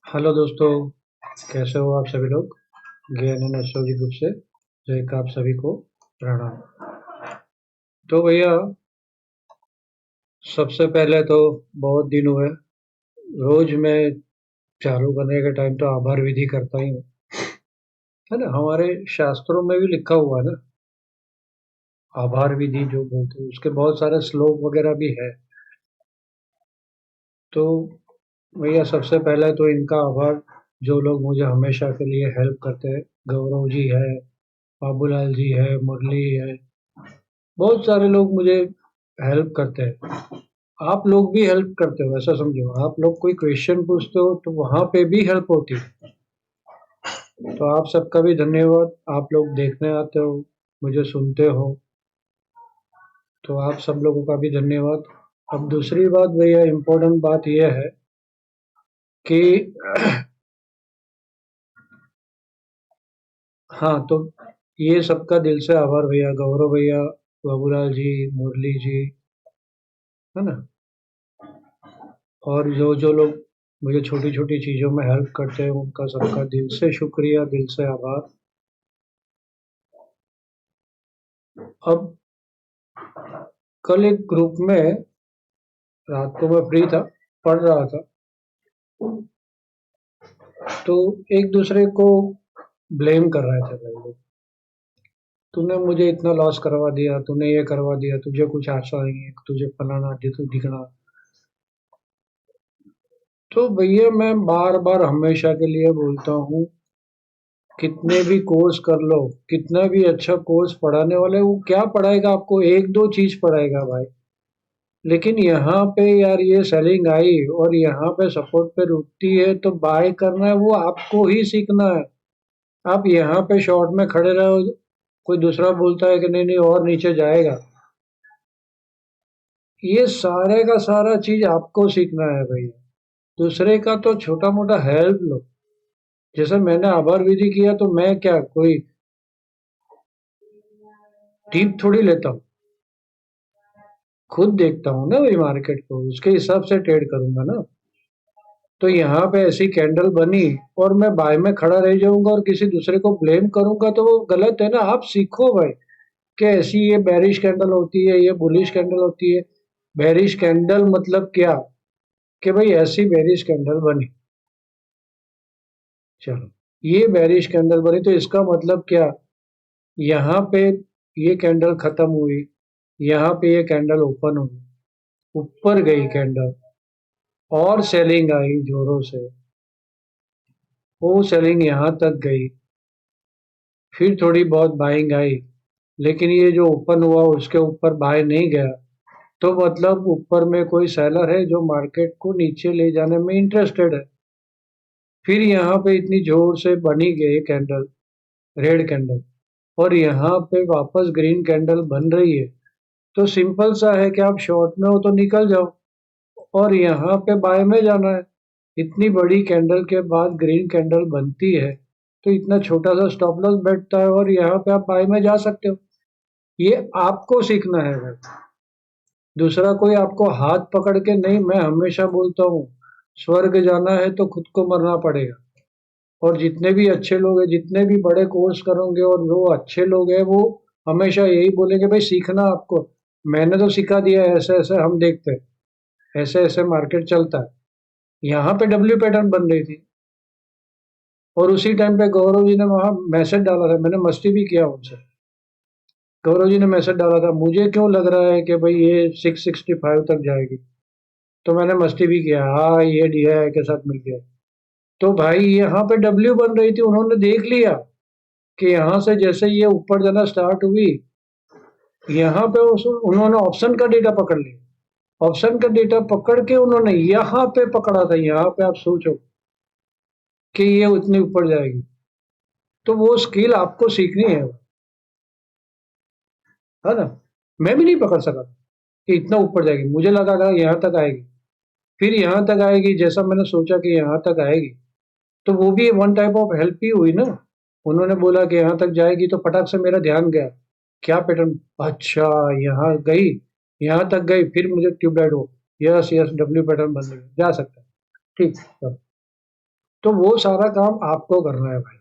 Hello दोस्तों, कैसे हो आप सभी लोग। ज्ञान एंड एस्ट्रोलॉजी ग्रुप से जय का आप सभी को प्रणाम। तो भैया, सबसे पहले तो बहुत दिन हुए। रोज मैं चालू करने के टाइम तो आभार विधि करता ही हूँ, है ना। हमारे शास्त्रों में भी लिखा हुआ है ना, आभार विधि जो बोलते हैं उसके बहुत सारे श्लोक वगैरह भी है। तो भैया, सबसे पहले तो इनका आभार, जो लोग मुझे हमेशा के लिए हेल्प करते हैं। गौरव जी है, बाबूलाल जी है, मुरली है, बहुत सारे लोग मुझे हेल्प करते हैं। आप लोग भी हेल्प करते हो, ऐसा समझो। आप लोग कोई क्वेश्चन पूछते हो तो वहां पे भी हेल्प होती है। तो आप सबका भी धन्यवाद। आप लोग देखने आते हो, मुझे सुनते हो, तो आप सब लोगों का भी धन्यवाद। अब दूसरी बात भैया, इम्पोर्टेंट बात यह है कि हाँ, तो ये सबका दिल से आभार भैया। गौरव भैया, बाबूलाल जी, मुरली जी, है ना। और जो जो लोग मुझे छोटी छोटी चीजों में हेल्प करते हैं, उनका सबका दिल से शुक्रिया, दिल से आभार। अब कल एक ग्रुप में, रात को मैं फ्री था, पढ़ रहा था, तो एक दूसरे को ब्लेम कर रहे थे भाई लोग। तूने मुझे इतना लॉस करवा दिया, तूने ये करवा दिया, तुझे कुछ आशा नहीं है, तुझे फलाना दिखना। तो भैया, मैं बार बार हमेशा के लिए बोलता हूँ, कितने भी कोर्स कर लो, कितना भी अच्छा कोर्स पढ़ाने वाले, वो क्या पढ़ाएगा आपको, एक दो चीज पढ़ाएगा भाई। लेकिन यहाँ पे यार, ये सेलिंग आई और यहाँ पे सपोर्ट पे रुकती है, तो बाय करना है वो आपको ही सीखना है। आप यहाँ पे शॉर्ट में खड़े रहो, कोई दूसरा बोलता है कि नहीं नहीं और नीचे जाएगा। ये सारे का सारा चीज आपको सीखना है भैया। दूसरे का तो छोटा मोटा हेल्प लो। जैसे मैंने आभार विधि किया, तो मैं क्या कोई टीप थोड़ी लेता हूँ। खुद देखता हूँ ना वही मार्केट को, उसके हिसाब से ट्रेड करूंगा ना। तो यहाँ पे ऐसी कैंडल बनी और मैं बाय में खड़ा रह जाऊंगा और किसी दूसरे को ब्लेम करूंगा, तो वो गलत है ना। आप सीखो भाई कि ऐसी ये बेरिश कैंडल होती है, ये बुलिश कैंडल होती है। बेरिश कैंडल मतलब क्या, कि भाई ऐसी बेरिश कैंडल बनी, चलो ये बेरिश कैंडल बनी तो इसका मतलब क्या, यहाँ पे ये कैंडल खत्म हुई, यहाँ पे ये कैंडल ओपन हुई, ऊपर गई कैंडल और सेलिंग आई जोरों से, वो सेलिंग यहाँ तक गई, फिर थोड़ी बहुत बाइंग आई, लेकिन ये जो ओपन हुआ उसके ऊपर बाय नहीं गया। तो मतलब ऊपर में कोई सेलर है जो मार्केट को नीचे ले जाने में इंटरेस्टेड है। फिर यहाँ पे इतनी जोर से बनी गई कैंडल, रेड कैंडल, और यहाँ पे वापस ग्रीन कैंडल बन रही है। तो सिंपल सा है कि आप शॉर्ट में हो तो निकल जाओ, और यहाँ पे बाय में जाना है। इतनी बड़ी कैंडल के बाद ग्रीन कैंडल बनती है, तो इतना छोटा सा स्टॉप लॉस बैठता है और यहाँ पे आप बाय में जा सकते हो। ये आपको सीखना है भाई। दूसरा कोई आपको हाथ पकड़ के नहीं। मैं हमेशा बोलता हूँ, स्वर्ग जाना है तो खुद को मरना पड़ेगा। और जितने भी अच्छे लोग हैं, जितने भी बड़े कोर्स करोगे और वो अच्छे लोग हैं, वो हमेशा यही बोलेंगे भाई सीखना आपको। मैंने तो सिखा दिया है, ऐसे ऐसे हम देखते हैं, ऐसे ऐसे मार्केट चलता है। यहाँ पे डब्ल्यू पैटर्न बन रही थी, और उसी टाइम पे गौरव जी ने वहां मैसेज डाला था, मैंने मस्ती भी किया उनसे। गौरव जी ने मैसेज डाला था, मुझे क्यों लग रहा है कि भाई ये 665 तक जाएगी। तो मैंने मस्ती भी किया, हाँ ये DI के साथ मिल गया। तो भाई यहाँ पे डब्ल्यू बन रही थी, उन्होंने देख लिया कि यहाँ से जैसे ये ऊपर जाना स्टार्ट हुई, यहाँ पे उन्होंने ऑप्शन का डेटा पकड़ लिया। ऑप्शन का डेटा पकड़ के उन्होंने यहाँ पे पकड़ा था। यहाँ पे आप सोचो कि ये उतनी ऊपर जाएगी। तो वो स्किल आपको सीखनी है ना। मैं भी नहीं पकड़ सका कि इतना ऊपर जाएगी, मुझे लगा था यहाँ तक आएगी, फिर यहाँ तक आएगी, जैसा मैंने सोचा कि यहाँ तक आएगी। तो वो भी वन टाइप ऑफ हेल्प ही हुई ना। उन्होंने बोला कि यहाँ तक जाएगी, तो फटाक से मेरा ध्यान गया, क्या पैटर्न, अच्छा यहाँ गई, यहाँ तक गई, फिर मुझे ट्यूबलाइट हो, यस यस डब्ल्यू पैटर्न बन रही है, जा सकता है, ठीक चलो। तो वो सारा काम आपको करना है भाई।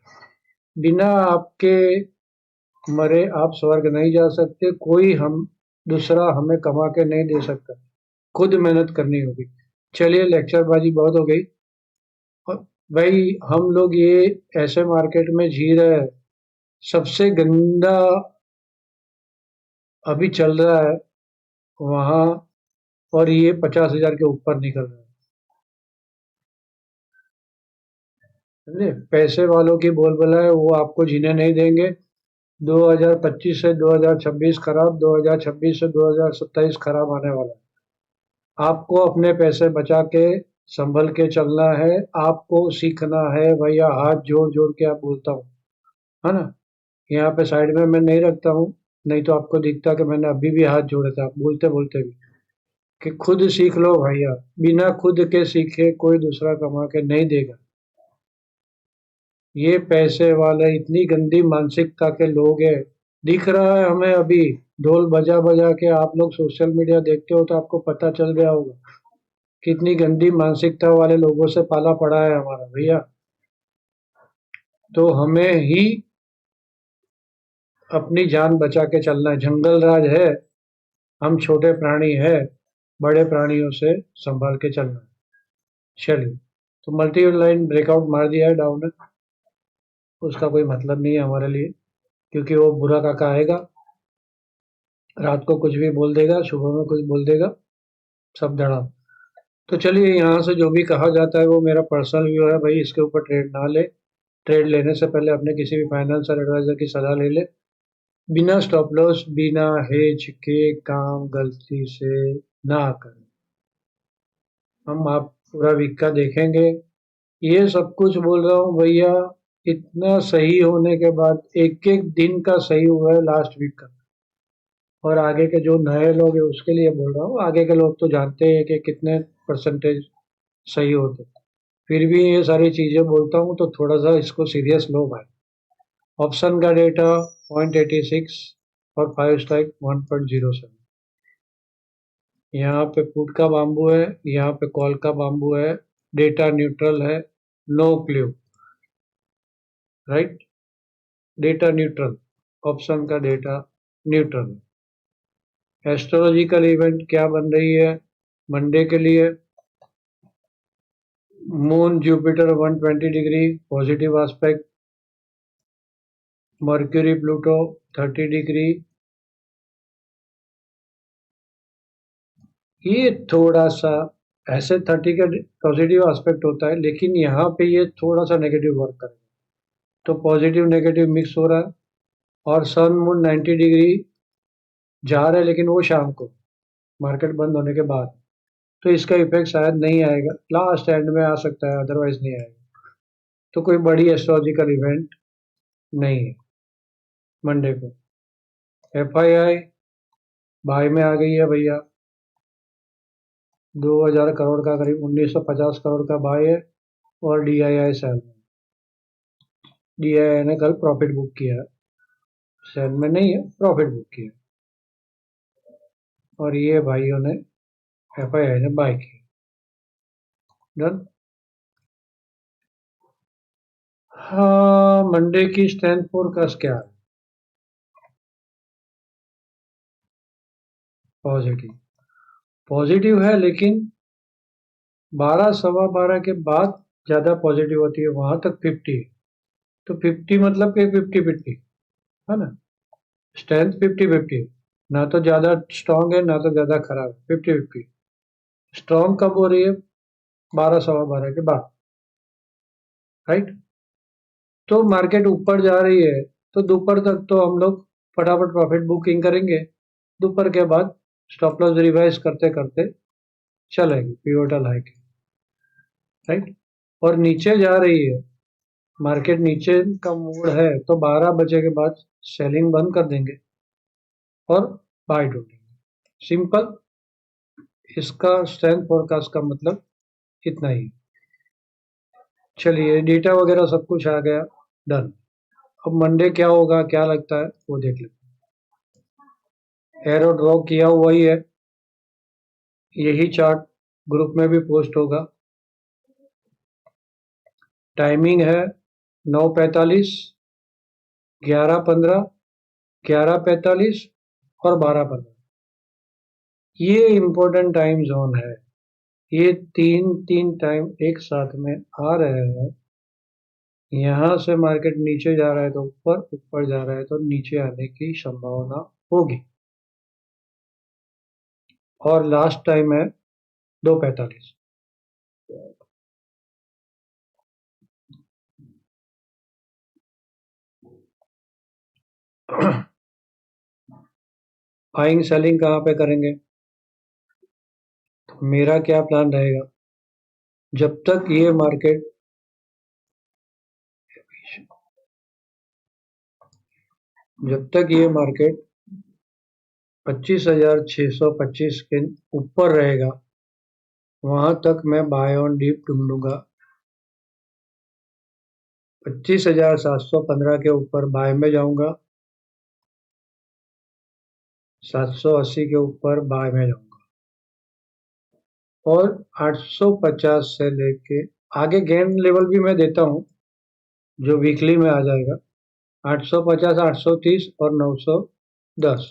बिना आपके मरे आप स्वर्ग नहीं जा सकते। कोई हम दूसरा हमें कमा के नहीं दे सकता, खुद मेहनत करनी होगी। चलिए लेक्चरबाजी बहुत हो गई। और भाई हम लोग ये ऐसे मार्केट में जी रहे हैं, सबसे गंदा अभी चल रहा है वहां, और ये 50,000 के ऊपर निकल रहा है। समझे? पैसे वालों की बोलबला है, वो आपको जीने नहीं देंगे। 2025 से 2026 खराब, 2026 से 2027 खराब आने वाला है। आपको अपने पैसे बचा के संभल के चलना है। आपको सीखना है भैया, हाथ जोड़ जोड़ के आप बोलता हूँ, है ना? यहाँ पे साइड में मैं नहीं रखता हूँ, नहीं तो आपको दिखता कि मैंने अभी भी हाथ जोड़े थे, आप बोलते बोलते भी, कि खुद सीख लो भैया। बिना खुद के सीखे कोई दूसरा कमा के नहीं देगा। ये पैसे वाले इतनी गंदी मानसिकता के लोग हैं। दिख रहा है हमें अभी, ढोल बजा बजा के। आप लोग सोशल मीडिया देखते हो तो आपको पता चल गया होगा कितनी गंदी मानसिकता वाले लोगों से पाला पड़ा है हमारा भैया। तो हमें ही अपनी जान बचा के चलना है। जंगल राज है, हम छोटे प्राणी है, बड़े प्राणियों से संभाल के चलना है। चलिए, तो मल्टी लाइन ब्रेकआउट मार दिया है डाउन ने, उसका कोई मतलब नहीं है हमारे लिए, क्योंकि वो बुरा काका आएगा, रात को कुछ भी बोल देगा, सुबह में कुछ बोल देगा, सब धड़ा। तो चलिए, यहाँ से जो भी कहा जाता है वो मेरा पर्सनल व्यू है भाई, इसके ऊपर ट्रेड ना ले। ट्रेड लेने से पहले अपने किसी भी फाइनेंशियल एडवाइजर की सलाह ले ले। बिना स्टॉप लॉस, बिना हेज के काम गलती से ना करें। हम आप पूरा वीक का देखेंगे। ये सब कुछ बोल रहा हूँ भैया, इतना सही होने के बाद एक एक दिन का सही हुआ है लास्ट वीक का। और आगे के जो नए लोग हैं उसके लिए बोल रहा हूँ, आगे के लोग तो जानते हैं कि कितने परसेंटेज सही होते। फिर भी ये सारी चीजें बोलता हूँ तो थोड़ा सा इसको सीरियस लो भाई। ऑप्शन का डेटा 0.86 और 5 स्ट्राइक 1.07। यहाँ पे पुट का बाम्बू है, यहाँ पे कॉल का बाम्बू है। डेटा न्यूट्रल है, no clue, right? Data neutral, option का डेटा न्यूट्रल। एस्ट्रोलॉजिकल इवेंट क्या बन रही है मंडे के लिए? Moon Jupiter 120 degree positive aspect, Mercury Pluto 30 degree. ये थोड़ा सा ऐसे 30 का पॉजिटिव एस्पेक्ट होता है, लेकिन यहाँ पे ये थोड़ा सा नेगेटिव वर्क करेगा, तो पॉजिटिव नेगेटिव मिक्स हो रहा है। और सन मून 90 डिग्री जा रहा है, लेकिन वो शाम को मार्केट बंद होने के बाद, तो इसका इफेक्ट शायद नहीं आएगा, लास्ट एंड में आ सकता है, अदरवाइज नहीं आएगा। तो कोई बड़ी एस्ट्रोलॉजिकल इवेंट नहीं है मंडे को। एफआईआई बाय में आ गई है भैया, 2000 करोड़ का, करीब 1950 करोड़ का बाय है। और डीआईआई सेल में, डीआईआई ने कल प्रॉफिट बुक किया है, सेल में नहीं है, प्रॉफिट बुक किया। और ये भाइयों ने, एफआईआई ने बाय किया। डन। हाँ, मंडे की स्ट्रेंथ फोरकास्ट क्या है? पॉजिटिव, पॉजिटिव है, लेकिन 12 सवा 12 के बाद ज्यादा पॉजिटिव होती है, वहां तक 50 है। तो 50 मतलब कि 50-50, है ना? स्ट्रेंथ 50-50, ना तो ज्यादा स्ट्रांग है ना तो ज्यादा खराब है, 50-50। स्ट्रांग कब हो रही है? 12 सवा 12 के बाद, राइट? तो मार्केट ऊपर जा रही है, तो दोपहर तक तो हम लोग फटाफट प्रॉफिट बुकिंग करेंगे। दोपहर के बाद स्टॉप लॉस रिवाइज करते करते चलेगी पिवोटल हाई की, राइट? और नीचे जा रही है, मार्केट नीचे का मूड है, तो 12 बजे के बाद सेलिंग बंद कर देंगे और बाय ढूंढेंगे। सिंपल। इसका स्ट्रेंथ फोरकास्ट का मतलब इतना ही। चलिए, डेटा वगैरह सब कुछ आ गया, डन। अब मंडे क्या होगा, क्या लगता है वो देख लेते हैं। एरो ड्रॉ किया हुआ ही है, यही चार्ट ग्रुप में भी पोस्ट होगा। टाइमिंग है 9:45, 11:15, 11:45 और 12:15। ये इम्पोर्टेंट टाइम जोन है। ये तीन तीन टाइम एक साथ में आ रहे हैं। यहाँ से मार्केट नीचे जा रहा है तो ऊपर, ऊपर जा रहा है तो नीचे आने की संभावना होगी। और लास्ट टाइम है 2:45। बाइंग सेलिंग कहाँ पे करेंगे? तो मेरा क्या प्लान रहेगा, जब तक ये मार्केट जब तक ये मार्केट 25,625 के ऊपर रहेगा, वहां तक मैं बाय ऑन डीप ढूंढूंगा। 25,715 के ऊपर बाय में जाऊंगा, 780 के ऊपर बाय में जाऊंगा, और 850 से लेके आगे गेन लेवल भी मैं देता हूं, जो वीकली में आ जाएगा। 850, 830 और 910,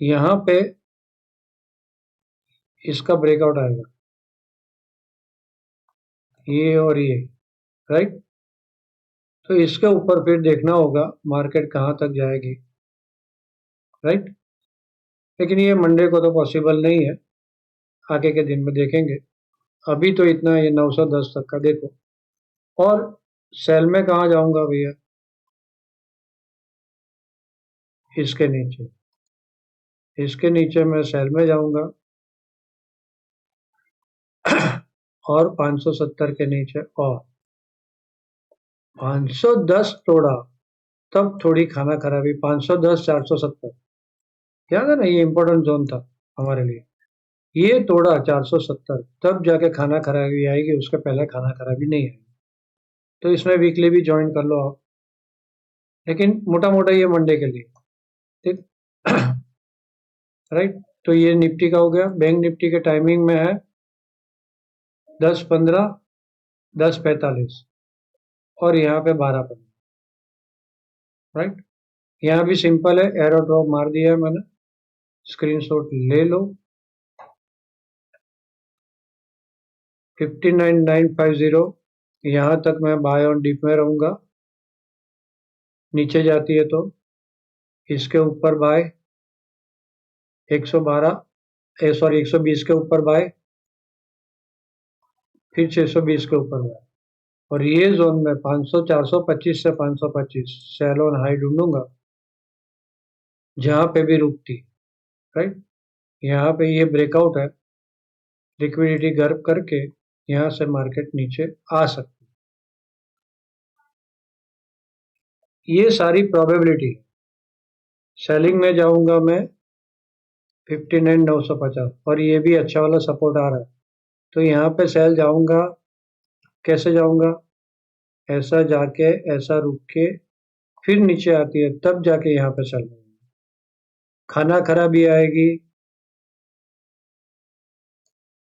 यहाँ पे इसका ब्रेकआउट आएगा, ये और ये, राइट। तो इसके ऊपर फिर देखना होगा मार्केट कहाँ तक जाएगी, राइट। लेकिन ये मंडे को तो पॉसिबल नहीं है, आगे के दिन में देखेंगे। अभी तो इतना, ये 910 तक का देखो। और सेल में कहाँ जाऊंगा भैया? इसके नीचे, इसके नीचे मैं सेल में जाऊंगा और 570 के नीचे, और 510 तोड़ा तब थोड़ी खाना खराबी। 510, 470 याद है ना, ये इंपॉर्टेंट जोन था हमारे लिए। ये तोड़ा 470, तब जाके खाना खराबी आएगी, उसके पहले खाना खराबी नहीं आएगी। तो इसमें वीकली भी ज्वाइन कर लो आप, लेकिन मोटा मोटा ये मंडे के लिए, ठीक। राइट। तो ये निफ्टी का हो गया। बैंक निफ्टी के टाइमिंग में है 10:15, 10:45 और यहाँ पे 12:15, राइट। यहाँ भी सिंपल है, एरो ड्रॉप मार दिया है मैंने, स्क्रीनशॉट ले लो। 59,950, यहाँ तक मैं बाय ऑन डिप में रहूंगा। नीचे जाती है तो इसके ऊपर बाय, 112 सॉरी 120 के ऊपर बाय, फिर 620 के ऊपर बाय। और ये जोन में 500, 425 से 525 सेल ऑन हाई ढूंढूंगा, जहां पे भी रुकती, राइट। यहाँ पे ये ब्रेकआउट है, लिक्विडिटी गर्ब करके यहाँ से मार्केट नीचे आ सकती है। ये सारी प्रोबेबिलिटी है। सेलिंग में जाऊंगा मैं 59,950, और ये भी अच्छा वाला सपोर्ट आ रहा है, तो यहाँ पे सेल जाऊंगा। कैसे जाऊंगा? ऐसा जाके, ऐसा रुक के, फिर नीचे आती है तब जाके यहाँ पे सेल। खाना खराबी आएगी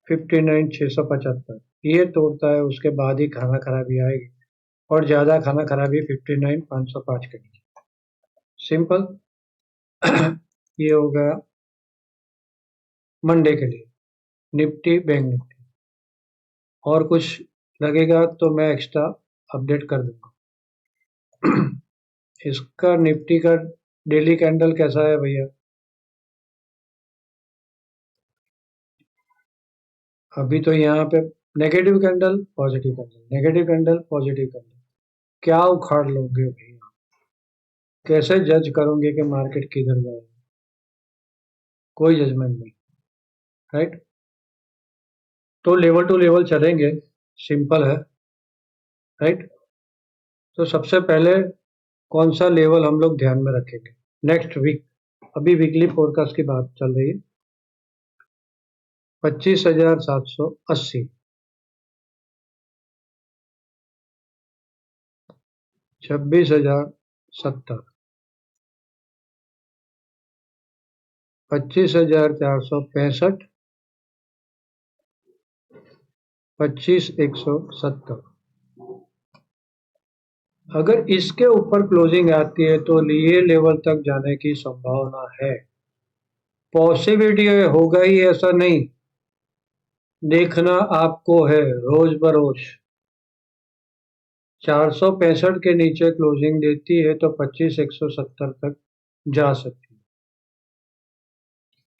59,675, ये तोड़ता है उसके बाद ही खाना खराबी आएगी, और ज्यादा खाना खराबी 59,505 के नीचे। सिंपल। ये हो गया मंडे के लिए निफ्टी, बैंक निफ्टी। और कुछ लगेगा तो मैं एक्स्ट्रा अपडेट कर दूंगा। इसका निफ्टी का डेली कैंडल कैसा है भैया? अभी तो यहाँ पे negative candle, positive candle, negative candle, positive candle, क्या उखाड़ लोगे भैया? कैसे जज करोगे कि मार्केट किधर जाएगा? कोई जजमेंट नहीं, राइट। तो लेवल टू लेवल चलेंगे, सिंपल है, राइट। तो सबसे पहले कौन सा लेवल हम लोग ध्यान में रखेंगे नेक्स्ट वीक? अभी वीकली फोरकास्ट की बात चल रही है। 25,780, 26,070, 25,465, 25,170, अगर इसके ऊपर क्लोजिंग आती है तो ये लेवल तक जाने की संभावना है। पॉसिबिलिटी होगा ही ऐसा नहीं, देखना आपको है रोज बरोज। 465 के नीचे क्लोजिंग देती है तो 25,170 तक जा सकती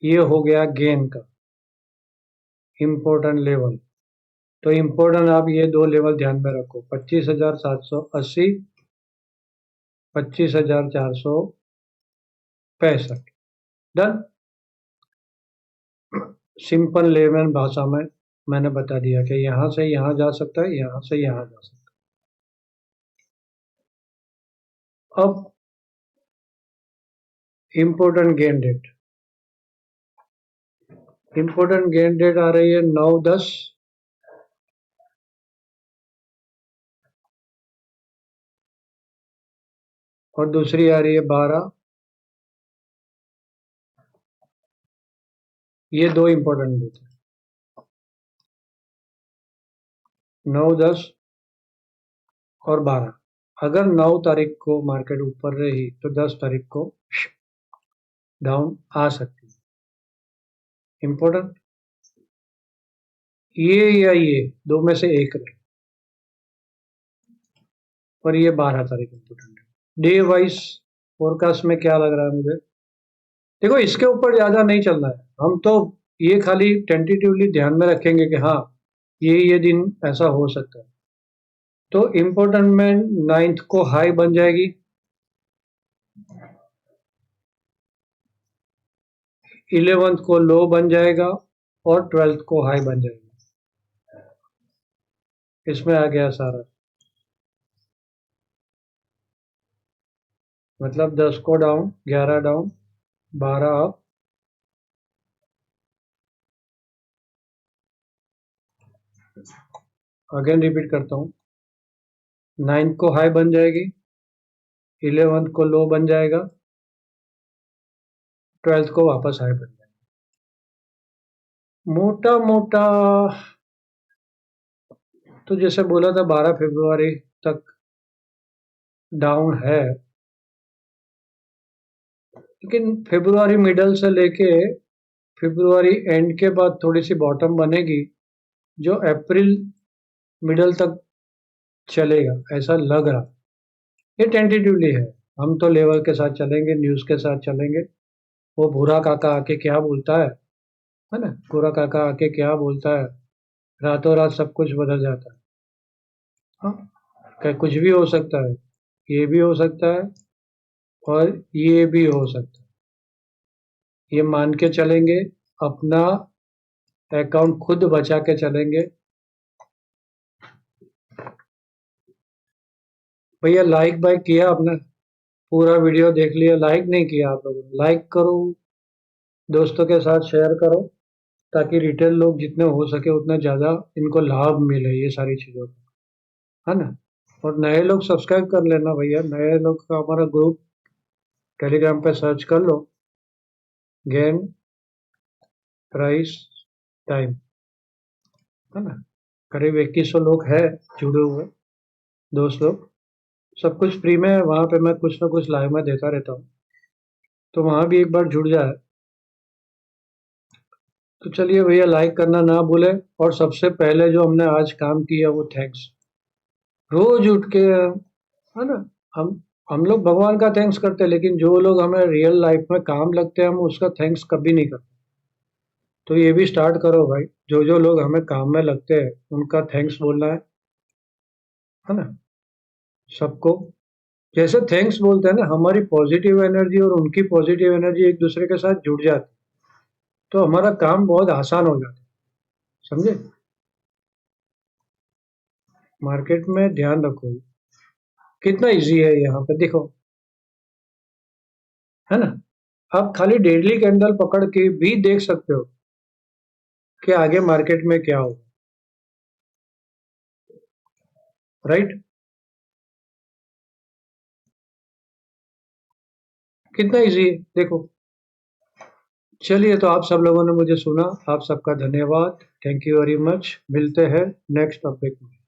है। ये हो गया गेन का इम्पोर्टेंट लेवल। तो इम्पोर्टेंट आप ये दो लेवल ध्यान में रखो, 25,780, 25,465। डन। सिंपल लेमन भाषा में मैंने बता दिया कि यहां से यहां जा सकता है, यहां से यहां जा सकता है। अब important gain date, important gain date आ रही है 9/10, और दूसरी आ रही है 12। ये दो इम्पोर्टेंट डेट है, 9/10 और 12। अगर 9 तारीख को मार्केट ऊपर रही तो 10 तारीख को डाउन आ सकती है। इम्पोर्टेंट ये या ये दो में से एक रहे, पर ये 12 तारीख इम्पोर्टेंट है। डे वाइज फोरकास्ट में क्या लग रहा है मुझे, देखो इसके ऊपर ज्यादा नहीं चलना है, हम तो ये खाली टेंटेटिवली ध्यान में रखेंगे कि हाँ ये दिन ऐसा हो सकता है। तो इम्पोर्टेंट में 9th को हाई बन जाएगी, 11th को लो बन जाएगा और 12th को हाई बन जाएगा। इसमें आ गया सारा, मतलब 10 को down, 11 down, 12 up, again repeat करता हूँ, 9th को हाई बन जाएगी, 11th को लो बन जाएगा, 12th को वापस हाई बन जाएगा। मोटा मोटा तो जैसे बोला था 12 फरवरी तक डाउन है, लेकिन फरवरी मिडल से लेके फरवरी एंड के बाद थोड़ी सी बॉटम बनेगी जो अप्रैल मिडल तक चलेगा, ऐसा लग रहा। ये टेंटेटिवली है, हम तो लेवल के साथ चलेंगे, न्यूज के साथ चलेंगे। वो भूरा काका आके क्या बोलता है ना, भूरा काका आके क्या बोलता है, रातों रात सब कुछ बदल जाता है। हाँ, कुछ भी हो सकता है, ये भी हो सकता है और ये भी हो सकता है, ये मान के चलेंगे, अपना अकाउंट खुद बचा के चलेंगे। भैया लाइक बाइक किया आपने, पूरा वीडियो देख लिया, लाइक नहीं किया आप लोगों ने, लाइक करो, दोस्तों के साथ शेयर करो, ताकि रिटेल लोग जितने हो सके उतना ज़्यादा इनको लाभ मिले ये सारी चीज़ों का, है ना। और नए लोग सब्सक्राइब कर लेना भैया, नए लोग का हमारा ग्रुप टेलीग्राम पे सर्च कर लो, गेन प्राइस टाइम, है ना। करीब 2100 लोग हैं जुड़े हुए दोस्त लोग, सब कुछ फ्री में है, वहाँ पे मैं कुछ ना कुछ लाइव में देता रहता हूँ, तो वहाँ भी एक बार जुड़ जाए। तो चलिए भैया लाइक करना ना भूले, और सबसे पहले जो हमने आज काम किया वो थैंक्स, रोज उठ के, है ना, हम लोग भगवान का थैंक्स करते हैं, लेकिन जो लोग हमें रियल लाइफ में काम लगते हैं हम उसका थैंक्स कभी नहीं करते। तो ये भी स्टार्ट करो भाई, जो जो लोग हमें काम में लगते हैं उनका थैंक्स बोलना है ना, सबको। जैसे थैंक्स बोलते हैं ना, हमारी पॉजिटिव एनर्जी और उनकी पॉजिटिव एनर्जी एक दूसरे के साथ जुड़ जाती, तो हमारा काम बहुत आसान हो जाता है, समझे। मार्केट में ध्यान रखो, कितना इजी है यहाँ पे देखो, है ना। आप खाली डेली कैंडल पकड़ के भी देख सकते हो कि आगे मार्केट में क्या होगा, राइट। कितना इजी है देखो। चलिए, तो आप सब लोगों ने मुझे सुना, आप सबका धन्यवाद, थैंक यू वेरी मच। मिलते हैं नेक्स्ट टॉपिक में।